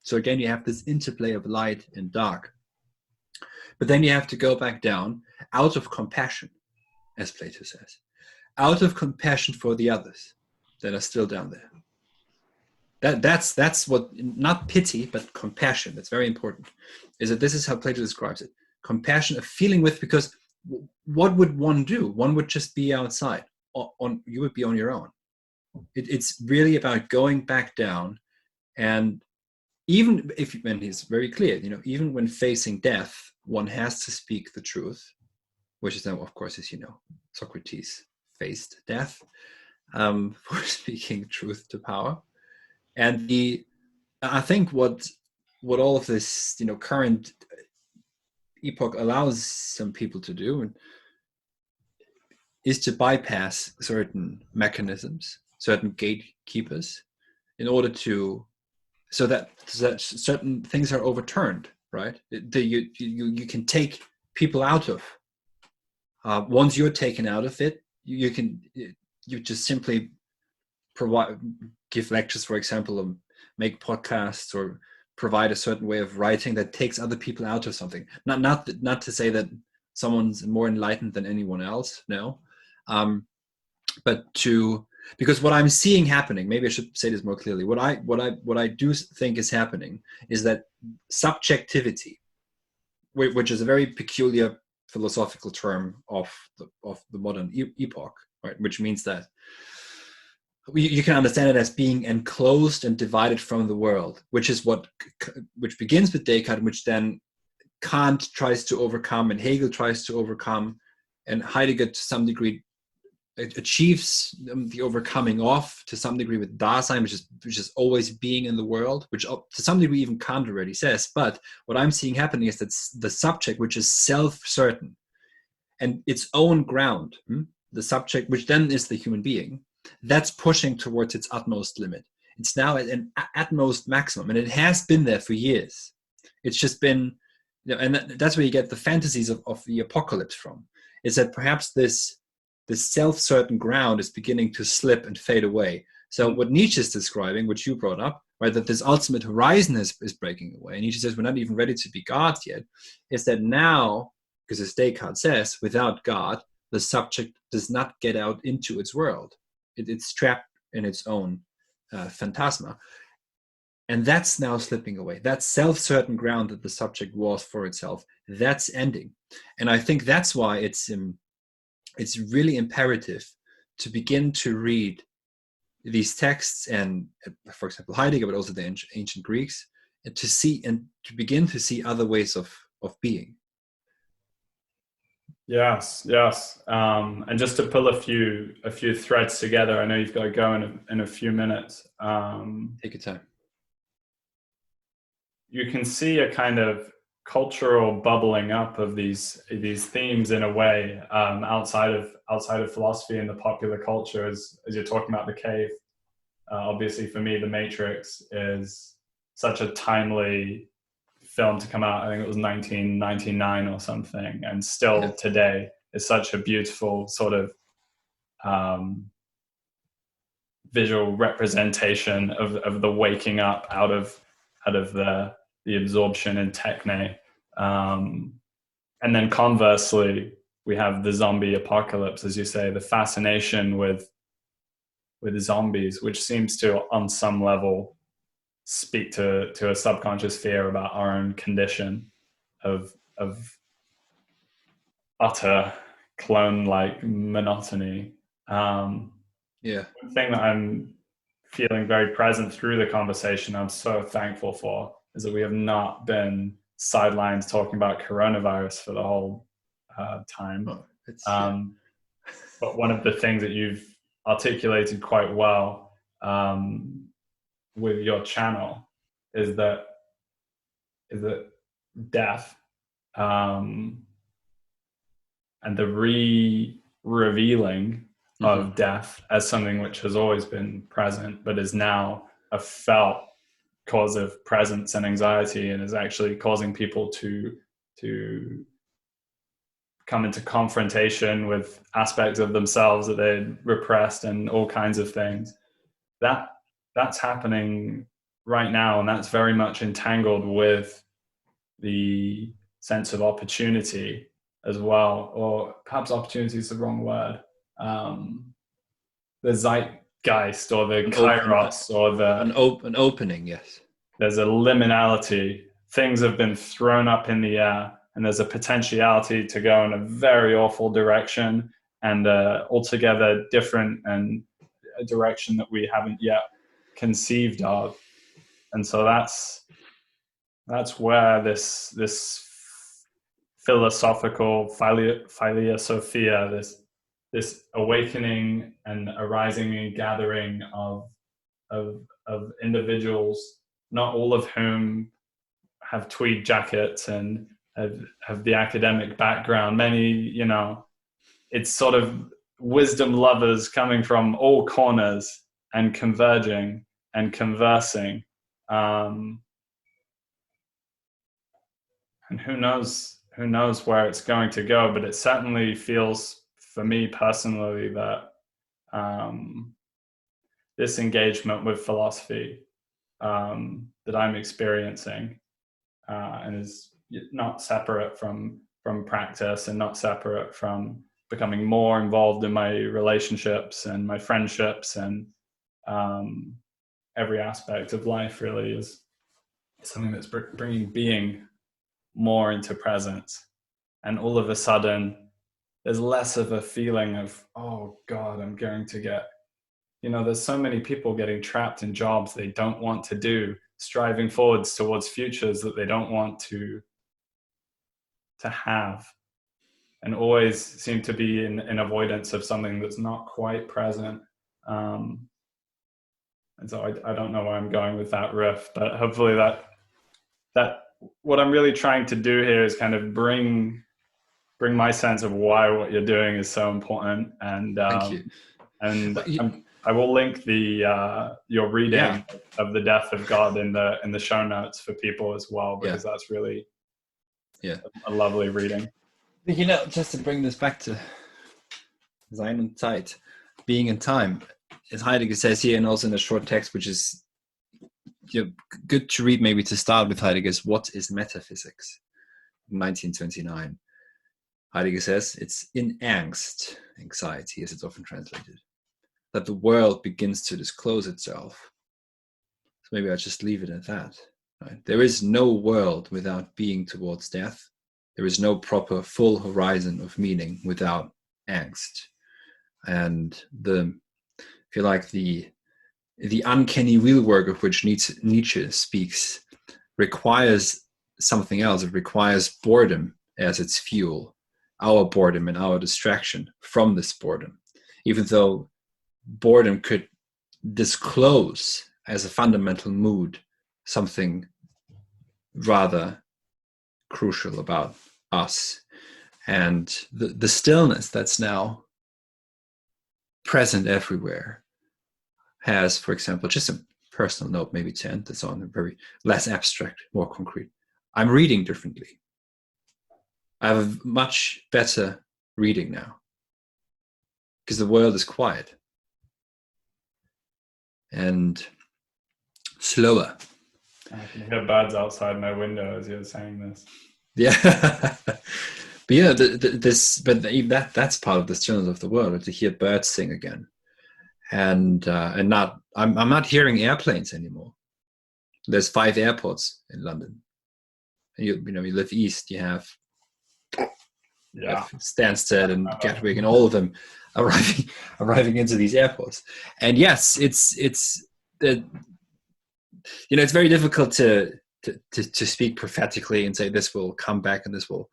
So again, you have this interplay of light and dark. But then you have to go back down out of compassion as Plato says, out of compassion for the others that are still down there. That's what, not pity, but compassion. That's very important. Is that this is how Plato describes it: compassion, a feeling with, because what would one do? One would just be outside. You would be on your own. It's really about going back down, and even if, and he's very clear, even when facing death, one has to speak the truth, which is now, of course, as you know, Socrates faced death for speaking truth to power. And I think what all of this, current epoch allows some people to do is to bypass certain mechanisms, certain gatekeepers, in order to, so that certain things are overturned, right? You can take people out of. Once you're taken out of it, you just simply give lectures, for example, or make podcasts, or provide a certain way of writing that takes other people out of something. Not to say that someone's more enlightened than anyone else, no, but because what I'm seeing happening, maybe I should say this more clearly. What I do think is happening is that subjectivity, which is a very peculiar philosophical term of the modern epoch, right? Which means that you can understand it as being enclosed and divided from the world, which begins with Descartes, which then Kant tries to overcome, and Hegel tries to overcome, and Heidegger to some degree achieves the overcoming of, to some degree, with Dasein, which is always being in the world, which to some degree even Kant already says. But what I'm seeing happening is that the subject, which is self-certain and its own ground, the subject, which then is the human being, that's pushing towards its utmost limit. It's now at an utmost maximum, and it has been there for years. It's just been, and that's where you get the fantasies of the apocalypse from, is that perhaps this self-certain ground is beginning to slip and fade away. So what Nietzsche is describing, which you brought up, right, that this ultimate horizon is breaking away, and Nietzsche says we're not even ready to be gods yet, is that now, because as Descartes says, without God, the subject does not get out into its world. It's trapped in its own phantasma. And that's now slipping away. That self-certain ground that the subject was for itself, that's ending. And I think that's why it's really imperative to begin to read these texts, and for example Heidegger, but also the ancient Greeks, and to begin to see other ways of being. Yes. And just to pull a few threads together, I know you've got to go in a few minutes. Take your time. You can see a kind of cultural bubbling up of these themes in a way, outside of philosophy and the popular culture, as you're talking about the cave. Obviously, for me, The Matrix is such a timely film to come out. I think it was 1999 or something, and still today is such a beautiful sort of visual representation of the waking up out of the absorption in techne. And then conversely, we have the zombie apocalypse, as you say, the fascination with zombies, which seems to, on some level, speak to a subconscious fear about our own condition of utter clone-like monotony. One thing that I'm feeling very present through the conversation, I'm so thankful for, is that we have not been sidelines talking about coronavirus for the whole time. But one of the things that you've articulated quite well with your channel is that death and the revealing of death as something which has always been present, but is now a felt cause of presence and anxiety, and is actually causing people to come into confrontation with aspects of themselves that they repressed and all kinds of things. That's happening right now, and that's very much entangled with the sense of opportunity as well, or perhaps opportunity is the wrong word. The zeitgeist or the kairos or an opening, yes. There's a liminality. Things have been thrown up in the air, and there's a potentiality to go in a very awful direction, and altogether different, and a direction that we haven't yet conceived of. And so that's where this philosophical philosophia, this awakening and arising and gathering of individuals, not all of whom have tweed jackets and have the academic background. Many, it's sort of wisdom lovers coming from all corners and converging and conversing. And who knows where it's going to go, but it certainly feels for me personally that this engagement with philosophy that I'm experiencing and is not separate from practice, and not separate from becoming more involved in my relationships and my friendships, and every aspect of life really is something that's bringing being more into presence. And all of a sudden there's less of a feeling of, oh God, I'm going to get, there's so many people getting trapped in jobs they don't want to do, striving forwards towards futures that they don't want to have, and always seem to be in avoidance of something that's not quite present. And so I don't know where I'm going with that riff, but hopefully that what I'm really trying to do here is kind of bring my sense of why what you're doing is so important. And Thank you. And I will link your reading of The Death of God in the show notes for people as well, because that's really a lovely reading. Just to bring this back to Sein und Zeit, being in time, as Heidegger says here, and also in a short text, which is good to read maybe to start with, Heidegger's What is Metaphysics, 1929. Heidegger says it's in angst, anxiety as it's often translated, that the world begins to disclose itself. So maybe I'll just leave it at that. Right? There is no world without being towards death. There is no proper full horizon of meaning without angst. And I feel like the uncanny real work of which Nietzsche speaks requires something else. It requires boredom as its fuel, our boredom and our distraction from this boredom, even though boredom could disclose as a fundamental mood something rather crucial about us. And the stillness that's now present everywhere has, for example, just a personal note, maybe to end this on, a very less abstract, more concrete. I'm reading differently. I have a much better reading now because the world is quiet and slower. I can hear birds outside my window as you're saying this. Yeah. But yeah, that's part of the stillness of the world, to hear birds sing again, and I'm not hearing airplanes anymore. There's 5 airports in London, and you live east, you have Stansted and Gatwick and all of them arriving into these airports. And yes, it's very difficult to speak prophetically and say this will come back and this will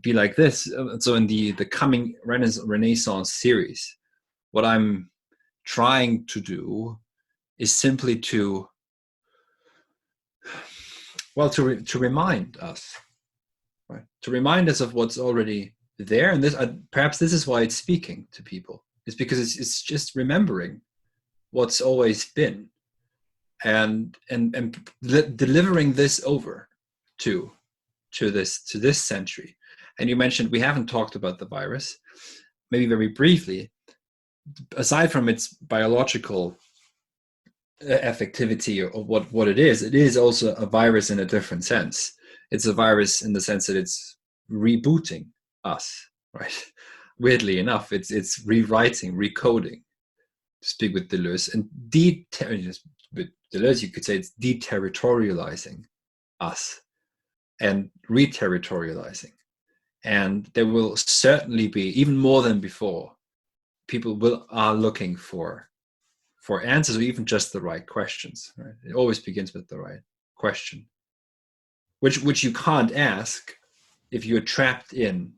be like this. So in the coming Renaissance series, what I'm trying to do is simply to remind us, right? To remind us of what's already there, and this perhaps this is why it's speaking to people. It's because it's just remembering what's always been, and delivering this over to this century. And you mentioned we haven't talked about the virus. Maybe very briefly, aside from its biological effectivity or what it is also a virus in a different sense. It's a virus in the sense that it's rebooting us, right? Weirdly enough, it's rewriting, recoding, to speak with Deleuze, and with Deleuze, you could say it's deterritorializing us and reterritorializing. And there will certainly be, even more than before, people are looking for answers, or even just the right questions. Right? It always begins with the right question, which you can't ask if you're trapped in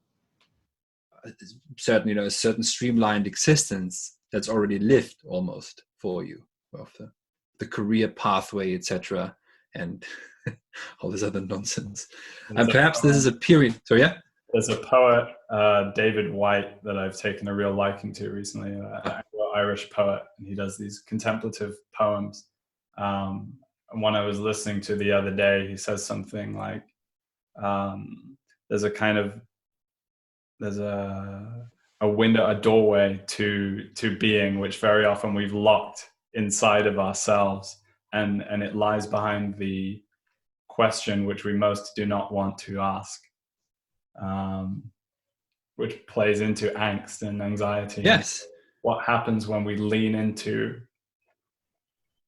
a certain streamlined existence that's already lived almost for you, of the career pathway, etc., and all this other nonsense. And perhaps this is a period. So yeah. There's a poet, David White, that I've taken a real liking to recently, an Anglo-Irish poet, and he does these contemplative poems. And one I was listening to the other day, he says something like, there's a window, a doorway to being, which very often we've locked inside of ourselves, and it lies behind the question which we most do not want to ask. Which plays into angst and anxiety. Yes. What happens when we lean into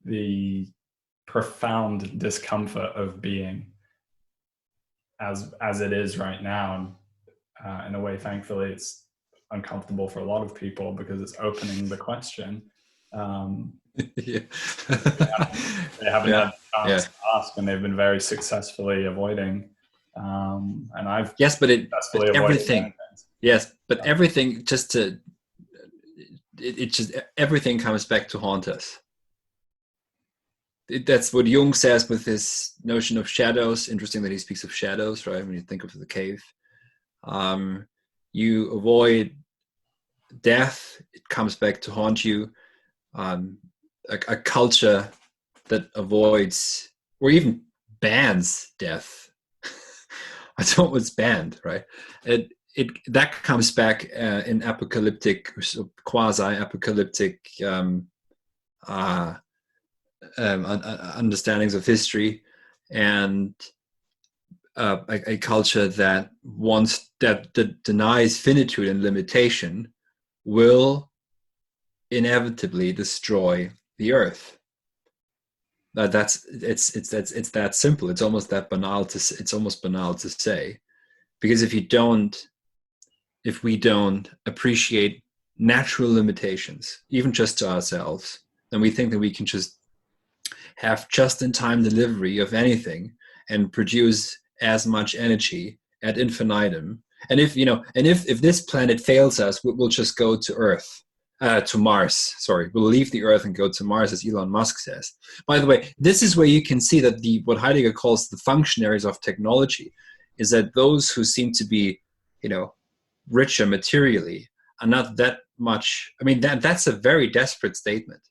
the profound discomfort of being as it is right now? And in a way, thankfully, it's uncomfortable for a lot of people because it's opening the question. They haven't had the chance to ask, and they've been very successfully avoiding. And I've everything. Yes, but everything everything comes back to haunt us. That's what Jung says with his notion of shadows. Interesting that he speaks of shadows, right? When you think of the cave, you avoid death; it comes back to haunt you. A culture that avoids or even bans death. That's what was banned, right? That comes back in apocalyptic, quasi-apocalyptic understandings of history, and a culture that denies finitude and limitation will inevitably destroy the earth. It's that simple. It's almost banal to say, because if we don't appreciate natural limitations, even just to ourselves, then we think that we can just have just-in-time delivery of anything and produce as much energy ad infinitum. And if this planet fails us, we'll just go to Mars. Sorry, we'll leave the Earth and go to Mars, as Elon Musk says. By the way, this is where you can see that what Heidegger calls the functionaries of technology is that those who seem to be, richer materially are not that much. I mean, that's a very desperate statement.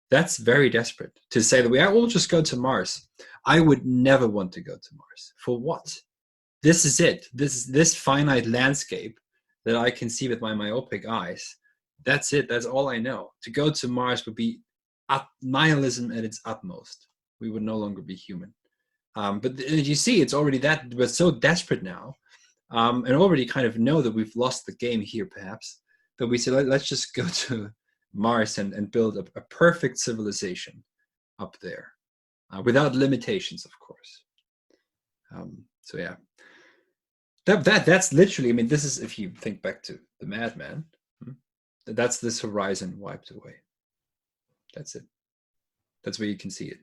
That's very desperate to say that we'll just go to Mars. I would never want to go to Mars. For what? This is it. This finite landscape that I can see with my myopic eyes. That's it. That's all I know. To go to Mars would be nihilism at its utmost. We would no longer be human. But you see, it's already that we're so desperate now, and already kind of know that we've lost the game here, perhaps, that we say, let's just go to Mars and build a perfect civilization up there, without limitations, of course. So yeah, that's literally. I mean, this is, if you think back to the Madman. That's this horizon wiped away. That's it. That's where you can see it.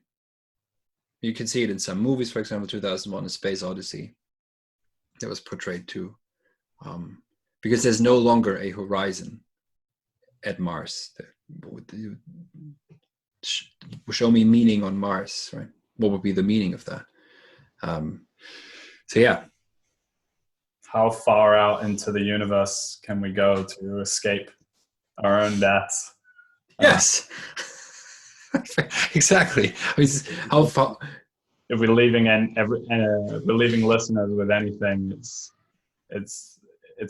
You can see it in some movies, for example, 2001: A Space Odyssey. That was portrayed too, because there's no longer a horizon at Mars. Show me meaning on Mars, right? What would be the meaning of that? So yeah. How far out into the universe can we go to escape our own deaths? Yes. Exactly. I mean, how far? If we're leaving listeners with anything, it's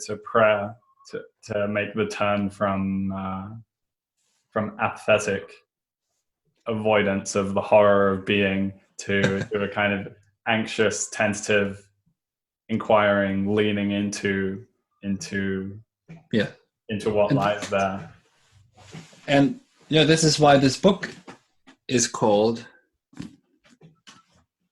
a prayer to make the turn from apathetic avoidance of the horror of being to a kind of anxious, tentative, inquiring, leaning into into Yeah. what lies there. And this is why this book is called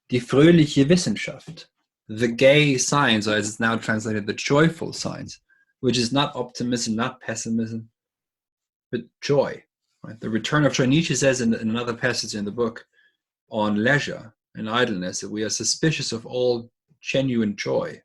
Die fröhliche Wissenschaft, the gay science, or as it's now translated, the joyful science, which is not optimism, not pessimism, but joy. Right? The return of joy. Nietzsche says in another passage in the book on leisure and idleness that we are suspicious of all genuine joy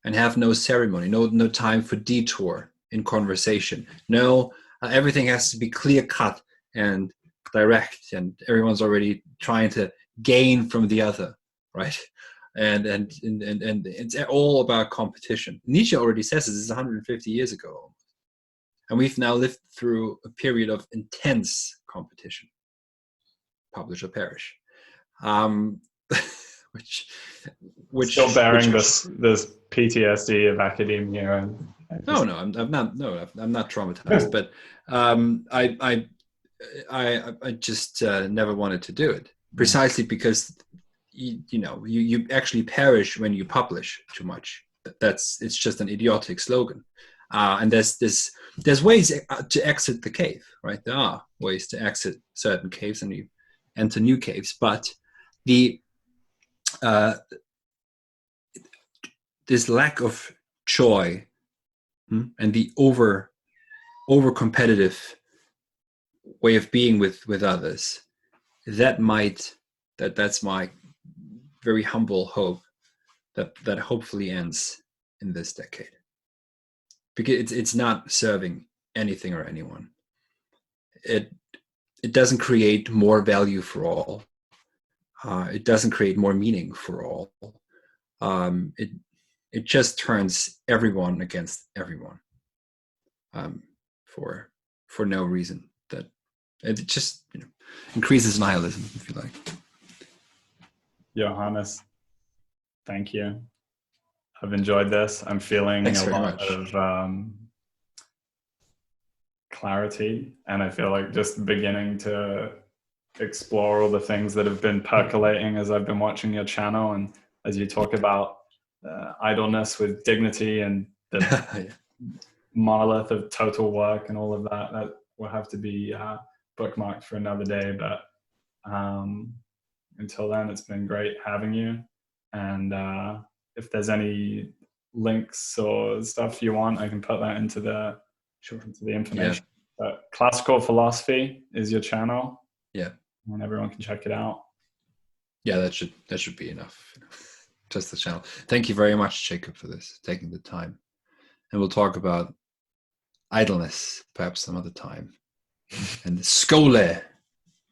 and have no ceremony, no time for detour in conversation. No, everything has to be clear cut and direct, and everyone's already trying to gain from the other, right? And it's all about competition. Nietzsche already says this is 150 years ago, and we've now lived through a period of intense competition. Publish or perish. Which still bearing this PTSD of academia. And no, I'm not traumatized, but I just never wanted to do it, precisely because you actually perish when you publish too much. It's just an idiotic slogan. And there's ways to exit the cave, right? There are ways to exit certain caves and you enter new caves, but this lack of joy and the over competitive way of being with others, that's my very humble hope that hopefully ends in this decade, because it's not serving anything or anyone. It doesn't create more value for all. It doesn't create more meaning for all. It just turns everyone against everyone for no reason. That it just increases nihilism, if you like. Johannes, thank you. I've enjoyed this. I'm feeling a lot of clarity, and I feel like just beginning to explore all the things that have been percolating as I've been watching your channel, and as you talk about idleness with dignity and the monolith of total work and all of that will have to be bookmarked for another day. But until then, it's been great having you. And if there's any links or stuff you want, I can put that into the information. Yeah. But Classical Philosophy is your channel. Yeah. And everyone can check it out. Yeah, that should be enough. Just the channel. Thank you very much, Jacob, for this, taking the time. And we'll talk about idleness perhaps some other time. And skole,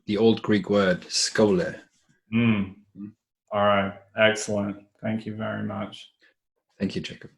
the old Greek word, skole. All right. Excellent. Thank you very much. Thank you, Jacob.